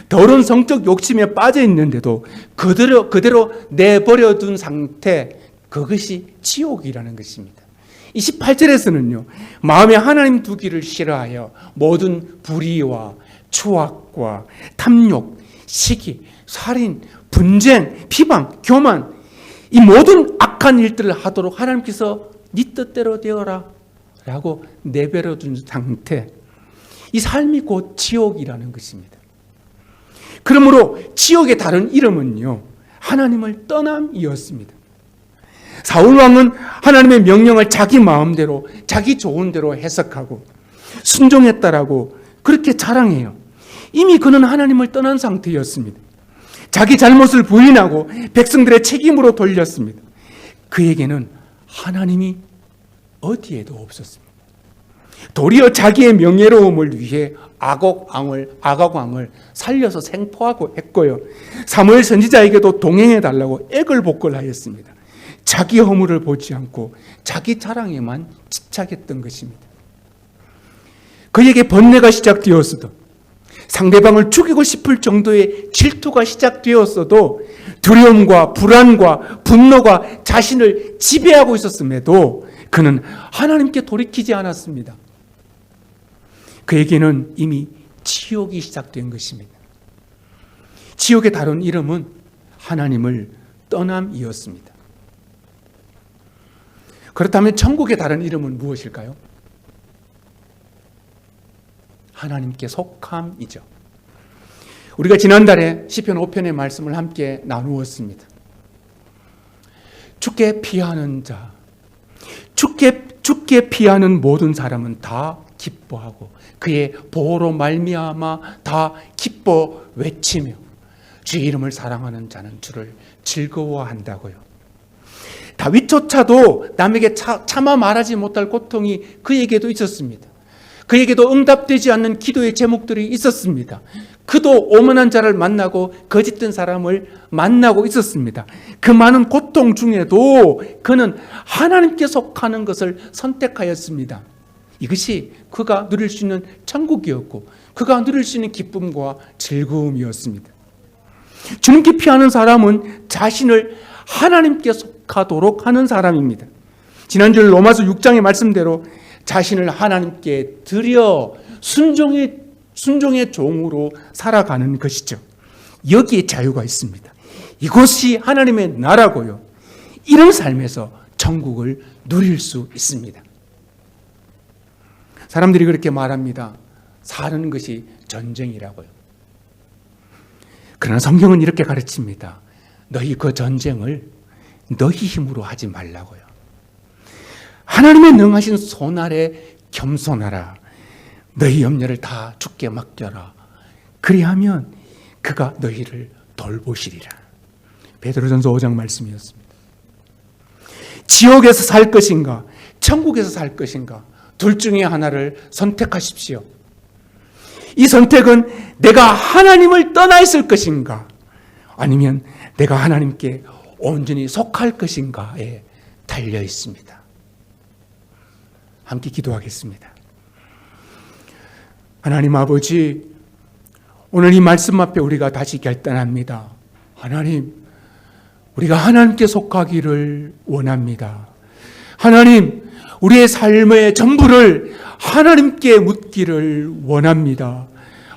더러운 성적 욕심에 빠져 있는데도 그대로 내버려 둔 상태, 그것이 지옥이라는 것입니다. 28절에서는요, 마음에 하나님 두기를 싫어하여 모든 불의와 추악과 탐욕, 시기, 살인, 분쟁, 비방, 교만, 이 모든 악한 일들을 하도록 하나님께서 네 뜻대로 되어라 라고 내버려 둔 상태, 이 삶이 곧 지옥이라는 것입니다. 그러므로 지옥의 다른 이름은요, 하나님을 떠남이었습니다. 사울 왕은 하나님의 명령을 자기 마음대로, 자기 좋은 대로 해석하고 순종했다라고 그렇게 자랑해요. 이미 그는 하나님을 떠난 상태였습니다. 자기 잘못을 부인하고 백성들의 책임으로 돌렸습니다. 그에게는 하나님이 어디에도 없었습니다. 도리어 자기의 명예로움을 위해 아각 왕을 살려서 생포하고 했고요. 사무엘 선지자에게도 동행해달라고 애걸복걸하였습니다. 자기 허물을 보지 않고 자기 자랑에만 집착했던 것입니다. 그에게 번뇌가 시작되었어도, 상대방을 죽이고 싶을 정도의 질투가 시작되었어도, 두려움과 불안과 분노가 자신을 지배하고 있었음에도 그는 하나님께 돌이키지 않았습니다. 그에게는 이미 지옥이 시작된 것입니다. 지옥의 다른 이름은 하나님을 떠남이었습니다. 그렇다면 천국의 다른 이름은 무엇일까요? 하나님께 속함이죠. 우리가 지난달에 시편 5편의 말씀을 함께 나누었습니다. 주께 피하는 자, 주께 피하는 모든 사람은 다 기뻐하고 그의 보호로 말미암아 다 기뻐 외치며 주의 이름을 사랑하는 자는 주를 즐거워한다고요. 다윗조차도 남에게 차마 말하지 못할 고통이 그에게도 있었습니다. 그에게도 응답되지 않는 기도의 제목들이 있었습니다. 그도 오만한 자를 만나고 거짓된 사람을 만나고 있었습니다. 그 많은 고통 중에도 그는 하나님께 속하는 것을 선택하였습니다. 이것이 그가 누릴 수 있는 천국이었고 그가 누릴 수 있는 기쁨과 즐거움이었습니다. 주님께 피하는 사람은 자신을 하나님께 속하도록 하는 사람입니다. 지난주 로마서 6장의 말씀대로 자신을 하나님께 드려 순종의 종으로 살아가는 것이죠. 여기에 자유가 있습니다. 이곳이 하나님의 나라고요. 이런 삶에서 천국을 누릴 수 있습니다. 사람들이 그렇게 말합니다. 사는 것이 전쟁이라고요. 그러나 성경은 이렇게 가르칩니다. 너희 그 전쟁을 너희 힘으로 하지 말라고요. 하나님의 능하신 손 아래 겸손하라. 너희 염려를 다 주께 맡겨라. 그리하면 그가 너희를 돌보시리라. 베드로전서 5장 말씀이었습니다. 지옥에서 살 것인가 천국에서 살 것인가 둘 중에 하나를 선택하십시오. 이 선택은 내가 하나님을 떠나 있을 것인가 아니면 내가 하나님께 온전히 속할 것인가에 달려 있습니다. 함께 기도하겠습니다. 하나님 아버지, 오늘 이 말씀 앞에 우리가 다시 결단합니다. 하나님, 우리가 하나님께 속하기를 원합니다. 하나님, 우리의 삶의 전부를 하나님께 묻기를 원합니다.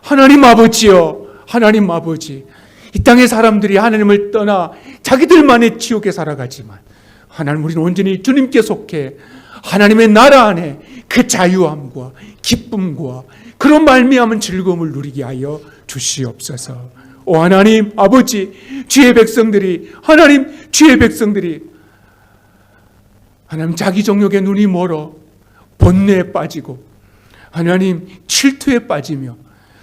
하나님 아버지여, 하나님 아버지, 이 땅의 사람들이 하나님을 떠나 자기들만의 지옥에 살아가지만 하나님, 우리는 온전히 주님께 속해 하나님의 나라 안에 그 자유함과 기쁨과 그런 말미암은 즐거움을 누리게 하여 주시옵소서. 오 하나님 아버지, 주의 백성들이 하나님 자기 정욕에 눈이 멀어 번뇌에 빠지고 하나님 질투에 빠지며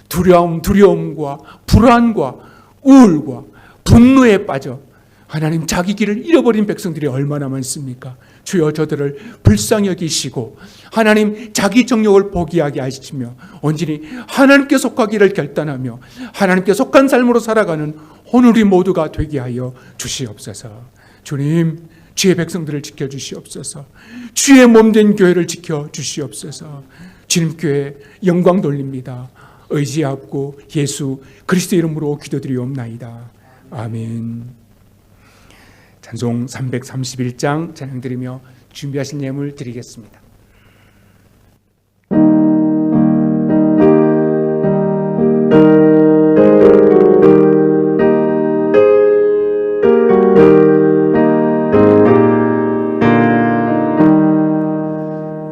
두려움과 불안과 우울과 분노에 빠져 하나님 자기 길을 잃어버린 백성들이 얼마나 많습니까? 주여 저들을 불쌍히 여기시고 하나님 자기 정욕을 포기하게 하시며 온전히 하나님께 속하기를 결단하며 하나님께 속한 삶으로 살아가는 오늘이 모두가 되게 하여 주시옵소서. 주님, 주의 백성들을 지켜주시옵소서. 주의 몸된 교회를 지켜주시옵소서. 주님 교회 영광 돌립니다. 의지하고 예수 그리스도 이름으로 기도드리옵나이다. 아멘. 찬송 331장 찬양 드리며 준비하신 예물 드리겠습니다.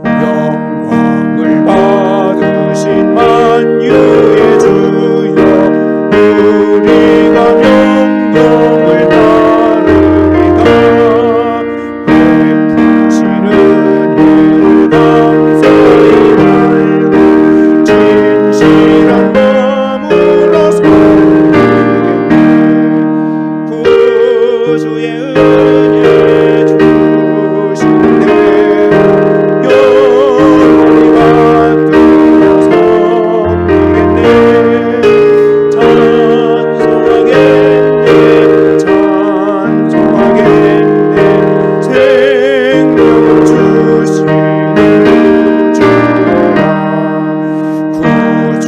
영광을 받으신 만유의 주여, 우리가 명령을 따르리다. 베푸시는 예를 감사히 알고 진실한 마음으로 살리겠네. 구주의 은혜 주시는 대로 영원히 받들어 섬기겠네. 찬송하겠네 생명을 주시는 주라. 구주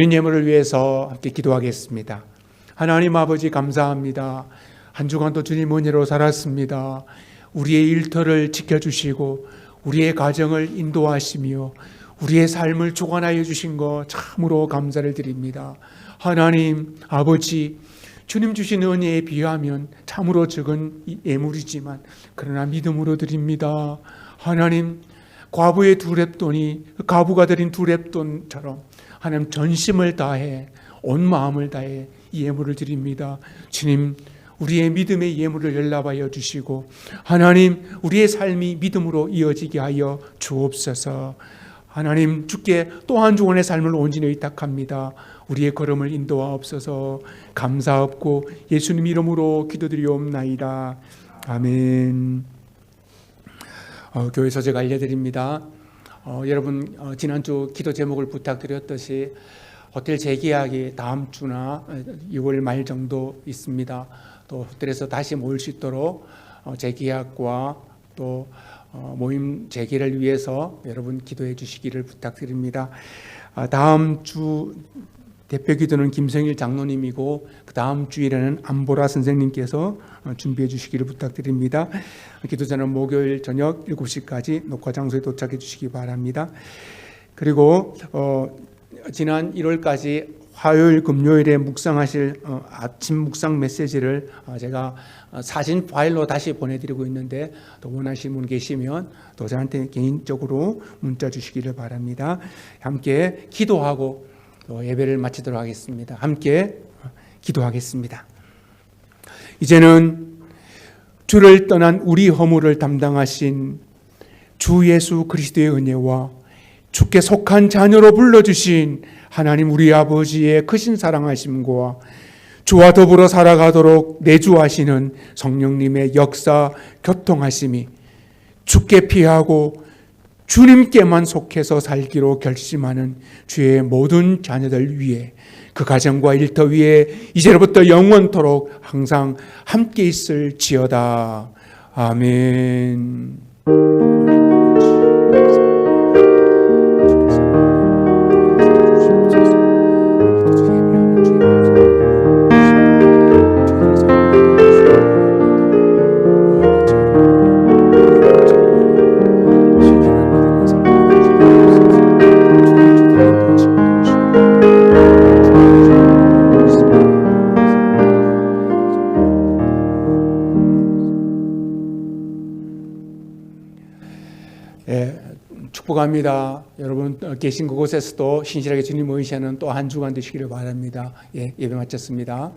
드린 예물을 위해서 함께 기도하겠습니다. 하나님 아버지 감사합니다. 한 주간도 주님 은혜로 살았습니다. 우리의 일터를 지켜주시고 우리의 가정을 인도하시며 우리의 삶을 주관하여 주신 것 참으로 감사를 드립니다. 하나님 아버지, 주님 주신 은혜에 비하면 참으로 적은 예물이지만 그러나 믿음으로 드립니다. 하나님, 과부의 두 렙돈이 과부가 드린 두 렙돈처럼 하나님 전심을 다해 온 마음을 다해 이 예물을 드립니다. 주님, 우리의 믿음의 예물을 연락하여 주시고 하나님, 우리의 삶이 믿음으로 이어지게 하여 주옵소서. 하나님, 주께 또 한 주간의 삶을 온전히 의탁합니다. 우리의 걸음을 인도하옵소서. 감사하옵고 예수님 이름으로 기도드리옵나이다. 아멘. 교회 소식 알려드립니다. 여러분, 지난주 기도 제목을 부탁드렸듯이 호텔 재계약이 다음 주나 6월 말 정도 있습니다. 또 호텔에서 다시 모일 수 있도록 재계약과 또 모임 재개를 위해서 여러분 기도해 주시기를 부탁드립니다. 다음 주 대표 기도는 김성일 장로님이고 그 다음 주일에는 안보라 선생님께서 준비해 주시기를 부탁드립니다. 기도자는 목요일 저녁 7시까지 녹화 장소에 도착해 주시기 바랍니다. 그리고 지난 1월까지 화요일 금요일에 묵상하실 아침 묵상 메시지를 제가 사진 파일로 다시 보내드리고 있는데 또 원하시는 분 계시면 또 저한테 개인적으로 문자 주시기를 바랍니다. 함께 기도하고 또 예배를 마치도록 하겠습니다. 함께 기도하겠습니다. 이제는 주를 떠난 우리 허물을 담당하신 주 예수 그리스도의 은혜와 주께 속한 자녀로 불러주신 하나님 우리 아버지의 크신 사랑하심과 주와 더불어 살아가도록 내주하시는 성령님의 역사 교통하심이 주께 피하고 주님께만 속해서 살기로 결심하는 주의 모든 자녀들 위해 그 가정과 일터 위에 이제로부터 영원토록 항상 함께 있을지어다. 아멘. 축복합니다. 여러분 계신 그곳에서도 신실하게 주님 의시하는 또 한 주간 되시기를 바랍니다. 예배 마쳤습니다.